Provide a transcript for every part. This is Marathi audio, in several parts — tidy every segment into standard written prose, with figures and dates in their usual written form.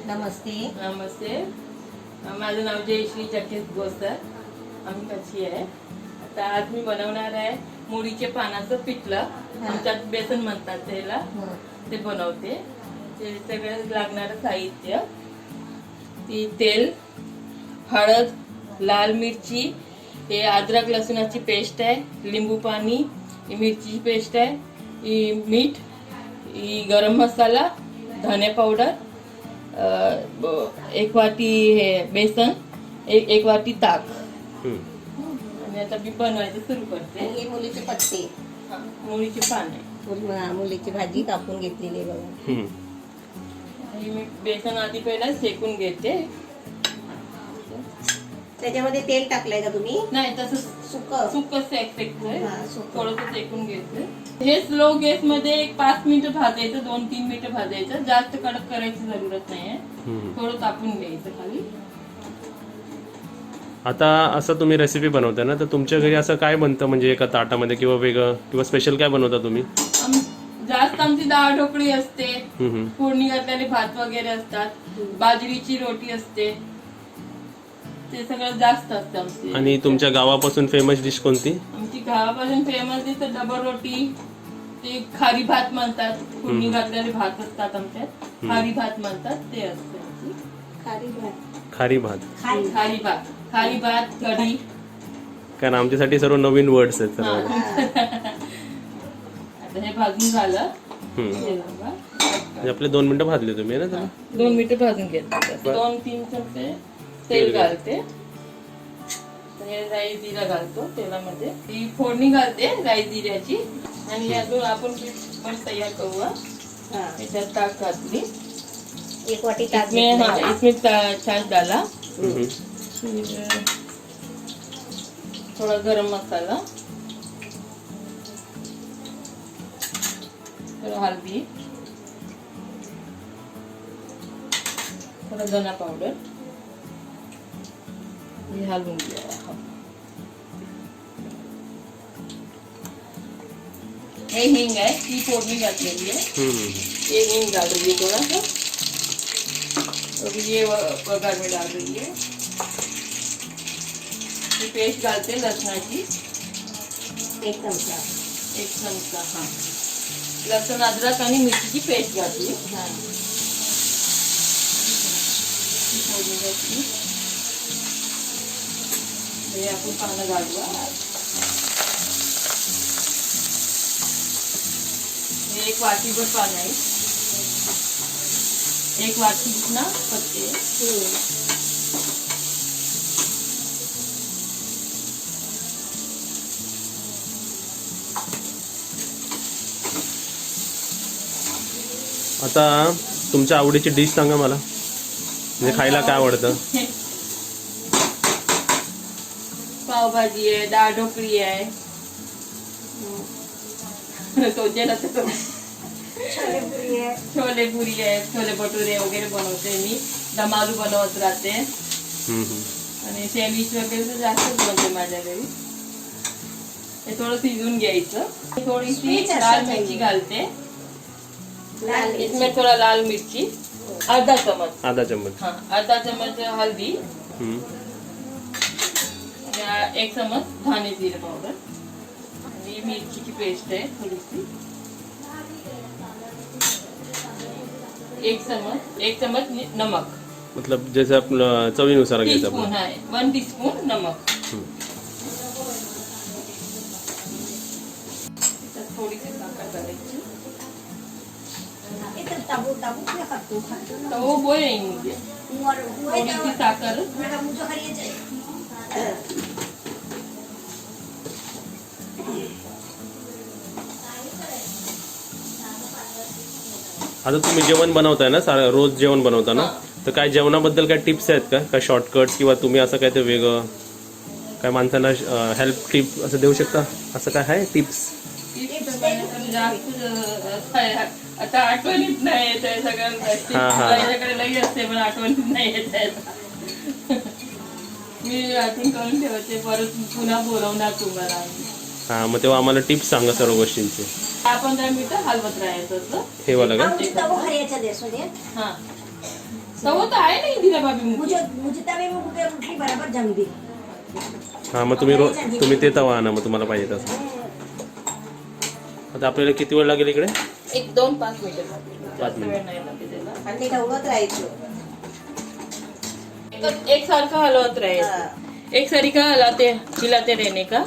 नमस्ते. नमस्ते. माझं नाव जयश्री चक्केस गोस्तर. आम्ही कशी आहे. आता आज मी बनवणार आहे मुळीचे पानाचं पिठलं. आमच्यात बेसन म्हणतात त्याला. ते बनवते. ते सगळं लागणारं साहित्य ती तेल, हळद, लाल मिरची, हे अद्रक लसूणाची पेस्ट आहे, लिंबू पाणी, ही मिरचीची पेस्ट आहे, ही मीठ, ही गरम मसाला, धने पावडर, एक वाटी हे बेसन, एक वाटी ताक. आणि आता मी बनवायचं सुरू करते. हे मुलीचे पत्ते, मुळीचे पाने, मुलीची भाजी कापून घेतलेली आहे बघा. आणि मी बेसन आधी पहिला शेकून घेते. त्याच्यामध्ये तेल टाकलंय का तुम्ही? नाही, तसं सुकं सेकतोय. सुकं. थोडंसं शेकून घेते. हे स्लो गॅस मध्ये एक 5 मिनिटं भाजायचं, 2-3 मिनिटं भाजायचं. जास्त कडक करायची जरूरत नाहीये. थोडं तापून घ्यायचं खाली. आता असं तुम्ही रेसिपी बनवता ना, तर तुमच्या घरी असं काय बनतं, म्हणजे एका ताटामध्ये किंवा वेगळं किंवा स्पेशल काय बनवता तुम्ही? जास्त आमची डाळ ढोकळी असते, फोडणी घातलेले भात वगैरे असतात, बाजरीची रोटी असते, ते सगळं जास्त असतं आमची. आणि तुमच्या गावापासून फेमस डिश कोणती? आमची गावापासून फेमस डिश डबल रोटी, ते खारी भात म्हणतात, फोडणी घातलेले भात असतात आमच्यात, खारी भात म्हणतात, ते असते आमची खारी भात. खारी भात, खारी भात, कढी. कारण आमच्यासाठी सर्व नवीन वर्ड्स आहेत सर्व. आता हे भाजून झालं. म्हणजे आपले 2 मिनिटं भाजले तुम्ही ना त्याला? 2 मिनिटं भाजून घेतले. 2-3 चमचे तेल घालते. हे राई जिरा घालतो तेलामध्ये. ही फोडणी घालते राई जिऱ्याची. आणि अजून आपण पीठ पण तयार करू. याच्यात ताक घातली, 1 वाटी ताक. इसमें छाछ डाला, थोड़ा गरम मसाला, थोड़ा हल्दी, थोड़ा धना पाउडर. हे हलवून घ्या. हे हिंग आहे, ती फोडणी घातलेली आहे. ये हिंग डाल रही है थोड़ा सा. अभी ये वघार में डाल रही है. ये पेस्ट डालते लसणाची, 1 चमचा. 1 चमचा. लसूण, अद्रक आणि मिरचीची पेस्ट घातली. फोडणी घातली. हे आपण पानं घालूया. हे 1 वाटीभर पानं आहे. 1 वाटी ना पत्ते. आता तुमच्या आवडीची डिश सांगा मला, म्हणजे खायला काय आवडतं? पावभाजी आहे, डाळ ढोकळी आहे, छोले पुरी आहे, छोले भटुरे वगैरे बनवते मी. दम आलू बनवत राहते. आणि सँडविच वगैरे तर जास्तच बनते माझ्या घरी. हे थोडं शिजवून घ्यायचं. थोडीशी लाल मिरची घालते. इसमें थोड़ा लाल मिर्ची, आधा चम्मच. आधा चम्मच. आधा चम्मच हल्दी, 1 चम्मच धाने जिरे पावडर, आणि मिरचीची पेस्ट आहे थोडीशी. 1 चम्मच नमक, मतलब जैसे आपलं चवीनुसार घ्यायचं टीस्पून आपण. आहे, 1 टीस्पून नमक. थोडीशी साखर घालायची. तो वो बोलेंगे थोड़ी सी साकर. आता तुम्ही जेवण बनवताय ना, रोज जेवण बनवता ना, तर काय जेवणाबद्दल काय टिप्स आहेत का? काय शॉर्टकट्स किंवा तुम्ही असं काय ते वेगळं काय माणसांना हेल्प टिप असं देऊ शकता? असं काय आहे टिप्स? आता आठवणीत नाही येत आहे सगळ्यांना. माझ्याकडे लई असते पण आठवणीत नाही येत आहे. मी आठवण करून ठेवते, परत पुन्हा बोलवणार तुम्हाला. मग तेव्हा आम्हाला टिप्स सांगा सर्व गोष्टींचे. 10-15 मिनिटं हलवत राहायचं. हे वाला का? हरियाच्या देश मध्ये. हा, तो वो तो आहे नाही दिला भाभी मुझे मुझे तवे में उगे रोटी बराबर जमती. हा मग तुम्ही ते तवा आणा मग तुम्हाला पाहिजे तसं. आता आपल्याला किती वेळ लागेल इकडे? 1-2-5 मिनिटं लागतील. 5 जास्त मिनिट. वेळ नाही लागेल त्याला. आणि ते ढवळत राहायचं. एक सारखा हलवत राहायचं. एक सारखा हिलाते रहने का.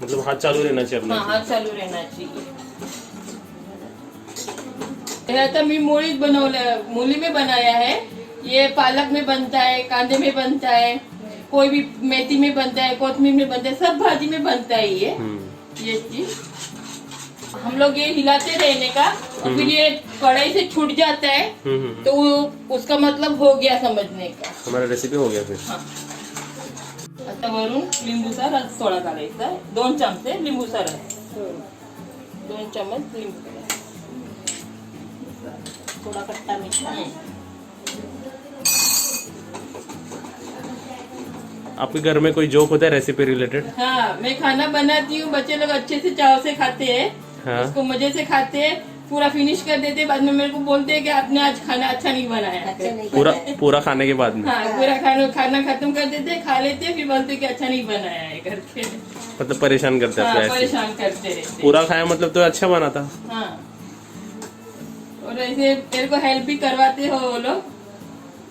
मतलब हाथ चालू रहना चाहिए हाँ, अपना. हाथ चालू रहना चाहिए. हे आता मी मूली में बनाया है. ये पालक में बनता है, कांदे में बनता है, कोई भी मेथी में बनता है, कोथमीर में बनता है, सब भाजी में बनता है ये चीज. हम लोग ये हिलाते रहने का और फिर ये कढ़ाई से छूट जाता है तो उसका मतलब हो गया समझने का. हमारा रेसिपी हो गया फिर. हाँ. आता वरून लिंबूचा रस थोडा काढायचा. 2 चमचे लिंबूचा रस. 2 चम्मच लिंबू. थोड़ा खट्टा मीठा. आपके घर में कोई जोक होता है रेसिपी रिलेटेड? हाँ, मैं खाना बनाती हूँ, बच्चे लोग अच्छे से चाव से खाते हैं. हाँ. उसको मजे से खाते हैं, पूरा फिनिश कर देते हैं. बाद में मेरे को बोलते हैं कि आपने आज खाना अच्छा नहीं बनाया. अच्छा नहीं पूरा खाने के बाद में हाँ, पूरा खाना खत्म कर देते हैं, खा लेते हैं, फिर बोलते हैं कि अच्छा नहीं बनाया है करके. मतलब परेशान करते हैं हाँ, आपको ऐसे. परेशान करते रहते हैं. पूरा खाया मतलब तो अच्छा बना था. हाँ. और ऐसे मेरे को हेल्प भी करवाते हो वो लोग,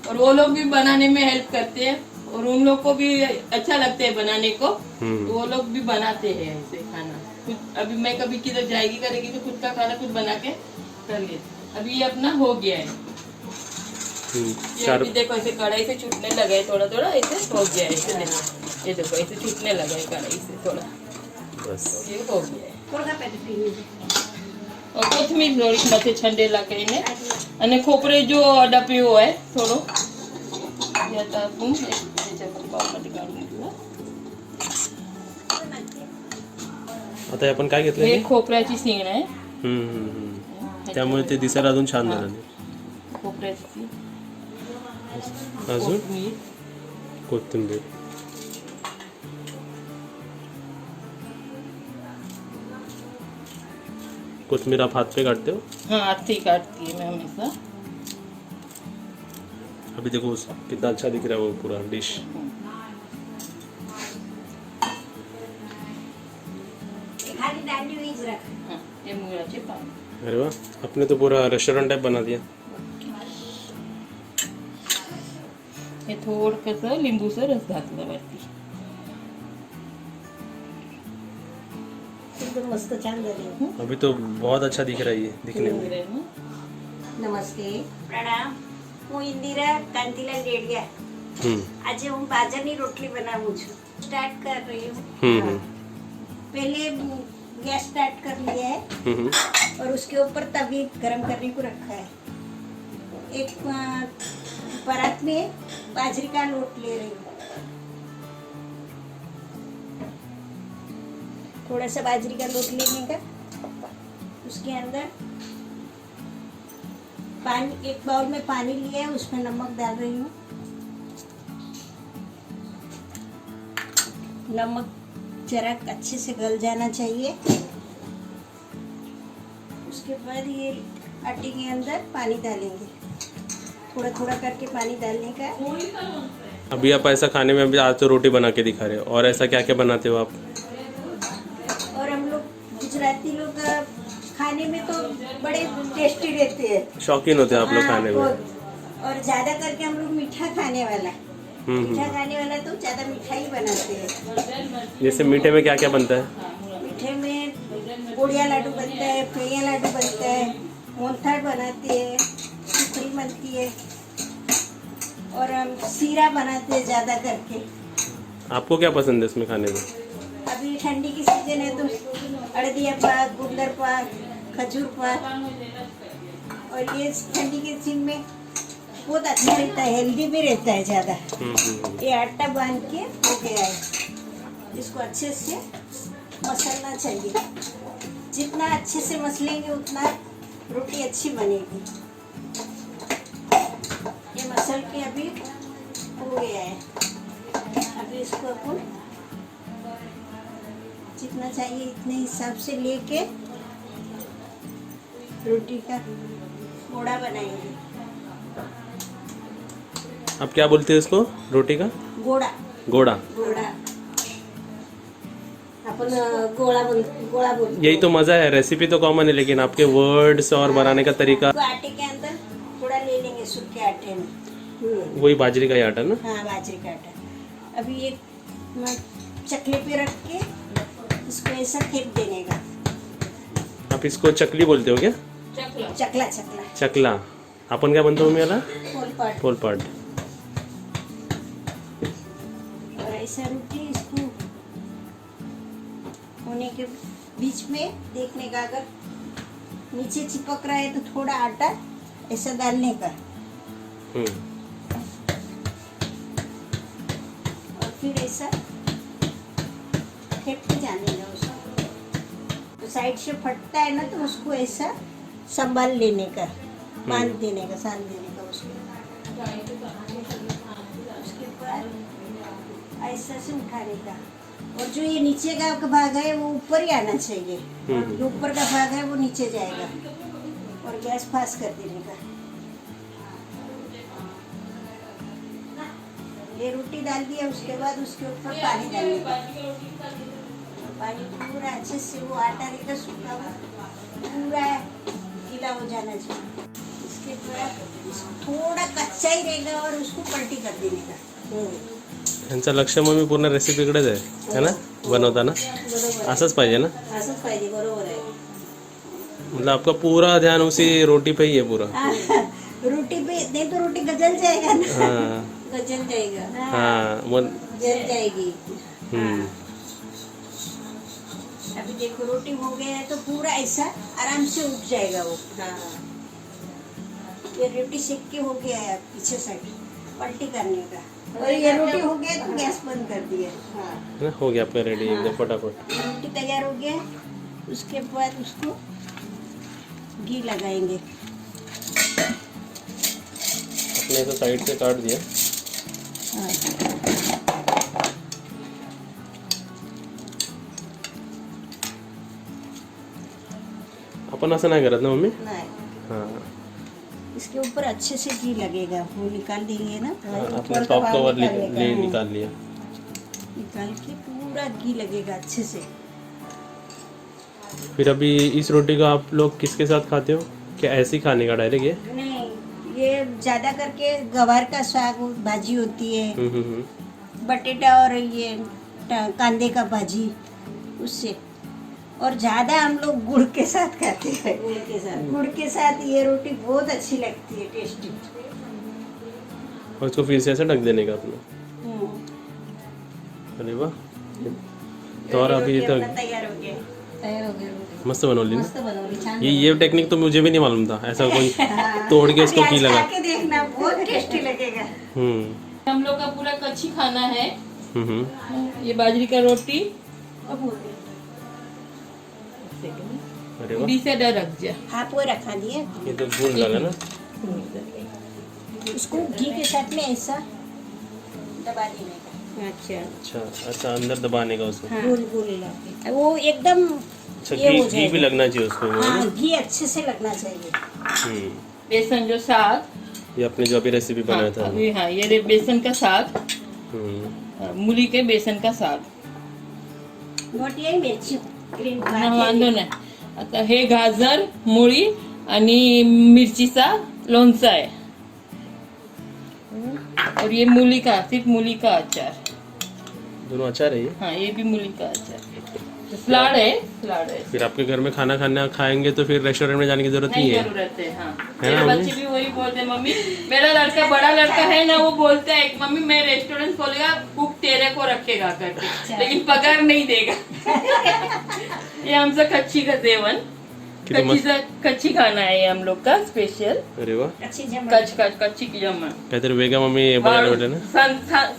और वो लोग भी बनाने में हेल्प करते हैं, और उन लोग को भी अच्छा लगता है बनाने को, तो वो लोग भी बनाते हैं ऐसे खाना. कुछ अभी मैं कभी किधर जाएगी करेगी तो खुद का खाना खुद बना के कर ले. अभी ये अपना हो गया है. ये अभी देखो ऐसे कढ़ाई से छूटने लगा है, थोड़ा थोड़ा ऐसे हो गया है. ऐसे देखो, ये देखो ऐसे छूटने लगा है कढ़ाई से थोड़ा. बस ये हो गया है. થોડા પેટી और कोथमीर થોડીક મથે છંડેલા કહીને અને ખોપરે જો ડપ્યું હોય થોડો યાતા હું बाउलमध्ये काढून घेऊ. आता आपण काय घेतलं? हे खोपऱ्याची शेंग आहे. त्यामुळे ते दिसायला अजून छान झालं. खोपऱ्याची शेंग, अजून कोथिंबीर, कोथिंबीर. कोथिंबीर आप हाथ पे काटते हो? हाँ, हाथ से काटती है मैं हमेशा. अभी देखो कितना अच्छा दिख रहा है वो पूरा डिश. खाली डांडी हुई रख. हाँ, ये मुगाचे पान. अरे वाह, आपने तो पूरा रेस्टोरेंट टाइप बना दिया. हे थोडंसं लिंबूचं रस घातलं वरती. एकदम मस्त छान झाली. अभी तो बहुत अच्छा दिख रहा है ये दिखने में. નમસ્તે. પ્રણામ. હું ઇન્દિરા કાંતિલાલ ડેડિયા. આજે હું બાજરાની રોટલી બનાવું છું. સ્ટાર્ટ कर रही हूँ. पहले गैस स्टार्ट कर लिया है और उसके ऊपर तवी गरम करने को रखा है. एक परात में बाजरी का लोट ले रही हूँ. थोड़ा सा बाजरी का लोट लेने का, उसके अंदर पानी, एक बाउल में पानी लिया है, उसमें नमक डाल रही हूँ. नमक जरा अच्छे से गल जाना चाहिए. उसके बाद ये आटे के अंदर पानी डालेंगे. थोड़ा थोड़ा करके पानी डालने का. अभी आप ऐसा खाने में अभी आज तो रोटी बना के दिखा रहे हो, और ऐसा क्या क्या बनाते हो आप? और हम लोग गुजराती लोग खाने में तो बड़े टेस्टी रहते हैं. शौकीन होते हैं आप लोग खाने में. और ज्यादा करके हम लोग मीठा खाने वाला. मीठा खाने वाला तो ज्यादा मिठाई बनाते हैं. जैसे मीठे में क्या क्या बनता है? मीठे में गुड़िया लाडू बनता है, फेया लाडू बनता है, मोहनथाल बनाते हैं, सुखड़ी बनती है, और हम सीरा बनाते हैं ज्यादा करके. आपको क्या पसंद है इसमें खाने में? अभी ठंडी की सीजन है तो अड़दिया पाक, गुंदर पाक, खजूर पाक. और ये ठंडी के सीजन में बहुत अच्छा रहता है, हेल्दी भी रहता है ज़्यादा. ये आटा बांध के हो गया है. इसको अच्छे से मसलना चाहिए. जितना अच्छे से मसलेंगे उतना रोटी अच्छी बनेगी. ये मसल के अभी हो गया है. अभी इसको अपन जितना चाहिए इतने हिसाब से लेके रोटी का मोड़ा बनाएंगे. आप क्या बोलते हैं इसको, रोटी का गोड़ा गोड़ा? गोड़ा अपन गोड़ा बोलते यही तो मजा है, रेसिपी तो कॉमन है लेकिन आपके वर्ड्स और बनाने का तरीका। तो आटे के अंदर थोड़ा ले लेंगे सूखे आटे में। वही बाजरी का ही आटा ना? हाँ बाजरे का आटा। अभी एक चकले पे रख के इसको ऐसा फेंक देने का। आप इसको चकली बोलते हो क्या? चकला चकला चकला चकला आपण काय म्हणतो मम्मी याला? पोलपाट। पोलपाट। और ऐसा रोटी इसको होने के बीच में देखने का, अगर नीचे चिपक रहा है तो थोड़ा आटा ऐसा डालने का और फिर ऐसा फेंकते जाने का उसको। तो साइड से फटता है ना तो उसको ऐसा संभाल लेने का, बांध देने का, साल देने का उसको। उसके बाद ऐसा से उठाने का। और जो ये नीचे का भाग है वो ऊपर ही आना चाहिए, जो ऊपर का भाग है वो नीचे जाएगा। और गैस फास्ट कर देने का। ये रोटी डाल दिया, उसके बाद उसके ऊपर पानी डालने का। पानी पूरा अच्छे से वो आटा रहेगा सूखा हुआ, पूरा गीला हो जाना चाहिए। इसके बाद थोड़ा कच्चा ही रहेगा और उसको पलटी कर देने का। यांचं लक्ष मम्मी पूर्ण रेसिपीकडेच आहे ना, बनवताना बरोबर असंच पाहिजे ना? असंच पाहिजे, बरोबर आहे। मतलब आपका पूरा ध्यान उसी रोटी पे ही है पूरा? रोटी पे नहीं तो रोटी गजल जाएगा ना। हाँ गजल जाएगा। हाँ मन जल जाएगी। हम्म। अभी देखो रोटी हो गया है तो पूरा ऐसा आराम से उठ जाएगा वो। हाँ ये रोटी सेक के हो गया है, पीछे साइड पलटी करने का। और ये रोटी हो गया तो गैस बंद कर दिया। हाँ ना हो गया आपका रेडी एकदम फटाफट। रोटी तैयार हो गया। उसके बाद उसको घी लगाएंगे। आपने ऐसा साइड से काट दिया। अपन असं नाही करत ना मम्मी? नहीं, हाँ इसके ऊपर अच्छे से घी लगेगा। वो निकाल देंगे ना, आपने ऊपर टॉप का कवर भाग निकालने का। निकाल लिया। निकाल के पूरा घी लगेगा अच्छे से। फिर अभी इस रोटी को आप लोग किसके साथ खाते हो? क्या ऐसे ही खाने का डायरेक्ट ये? नहीं, ये ज्यादा करके गवार का साग भाजी होती है, बटेटा और ये कांदे का भाजी, उससे। और ज्यादा हम लोग गुड़ के साथ खाते हैं। गुड़ के साथ ये रोटी बहुत अच्छी लगती है, टेस्टी। और इसको फिर से ऐसे ढक देने का अपना। अरे वाह, तो और अभी रोटी तो अपना तैयार हो गया। तैयार हो गया रोटी। मस्त बनवली ना? मस्त बनवली, छान ये टेक्निक तो मुझे भी नहीं मालूम था, ऐसा कोई तोड़ के इसको अभी घी आज लगा। खा के देखना, बहुत टेस्टी लगेगा। हम लोग का पूरा कच्ची खाना है। हम्म। ये बाजरी का रोटी अब हो गया। अरे वाह, उड़ी से डर रख जा। हाँ वो रखा दिया। ये तो गुड़ लगा ना? उसको घी के साथ में ऐसा दबा देने का। अच्छा अच्छा अच्छा, अंदर दबाने का उसको। हाँ, गोल वो एकदम अच्छा, ये हो घी जाएगा। भी लगना चाहिए उसको। हाँ घी अच्छे से लगना चाहिए। हम्म। बेसन जो साग, ये आपने जो अभी रेसिपी बनाया था। अभी हाँ ये बेसन का साग, मूली के बेसन का साग. मोठी आहे मिरची ग्रीन वांदो नाही. आता हे गाजर, मुळी आणि मिरचीचा लोणचा आहे. और ये मूली का, सिर्फ मूली का अचार. दोनों अचार है ये? हाँ ये भी मूली का अचार. सलाद है, सलाद है. फिर आपके घर में खाना खाएंगे तो फिर रेस्टोरेंट में जाने की जरूरत नहीं है। जरूरत है. हाँ है मेरे ना बच्चे भी वही बोलते हैं, मम्मी मेरा लड़का, बड़ा लड़का है ना, वो बोलता है मम्मी मैं रेस्टोरेंट खोलेगा, कुक तेरे को रखेगा करके, लेकिन पगार नहीं देगा. ये आमचं कच्ची का जेवण, किती मस्त. कच्ची खाना है हम लोग का स्पेशल. अरे वाह, कच्ची की जेवण. काहीतरी वेगळं मम्मी बनायला भेटलं ना.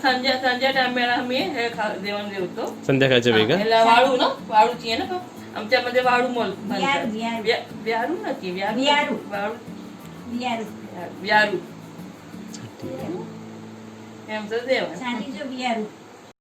संध्या टायमेला आम्ही हे जेवण जेवतो. संध्याकाळच्या वेगळं. याला वाळू ना, वाळूची आहे ना, आमच्यामध्ये वाळू म्हणतात. व्यारू. व्यारू ना की व्यारू. वाळू बियारू व्यारू हे आमचं जेवण. सांडीचं बियारू